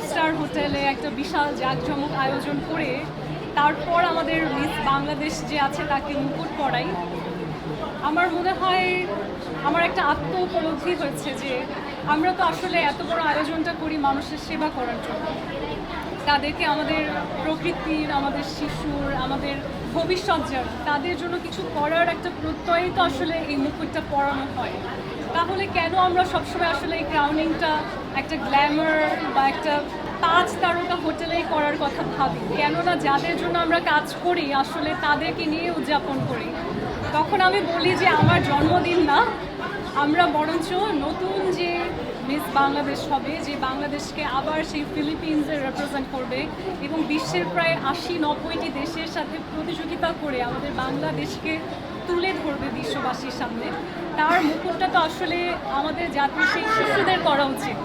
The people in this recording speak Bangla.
স্টার হোটেলে একটা বিশাল জাঁকজমক আয়োজন করে তারপর আমাদের মিস বাংলাদেশ যে আছে তাকে মুকুট পরাই। আমার মনে হয় আমার একটা আত্ম উপলব্ধি হয়েছে যে আমরা তো আসলে এত বড় আয়োজনটা করি মানুষের সেবা করার জন্য, তাদেরকে আমাদের প্রকৃতির, আমাদের শিশুর, আমাদের ভবিষ্যৎ যারা তাদের জন্য কিছু করার একটা প্রত্যয়ই তো আসলে এই মুকুটটা পরানো হয়। তাহলে কেন আমরা সবসময় আসলে এই ক্রাউনিংটা একটা গ্ল্যামার বা একটা 5 তারকা হোটেলেই করার কথা ভাবি? কেননা যাদের জন্য আমরা কাজ করি আসলে তাদেরকে নিয়ে উদযাপন করি। তখন আমি বলি যে আমার জন্মদিন না, আমরা বরঞ্চ নতুন যে মিস বাংলাদেশ হবে, যে বাংলাদেশকে আবার সেই ফিলিপিন্সে রিপ্রেজেন্ট করবে এবং বিশ্বের প্রায় 80-90টি দেশের সাথে প্রতিযোগিতা করে আমাদের বাংলাদেশকে তুলে ধরবে বিশ্ববাসীর সামনে, তার মুকুটটা তো আসলে আমাদের জাতির সেই শিশুদের করা উচিত।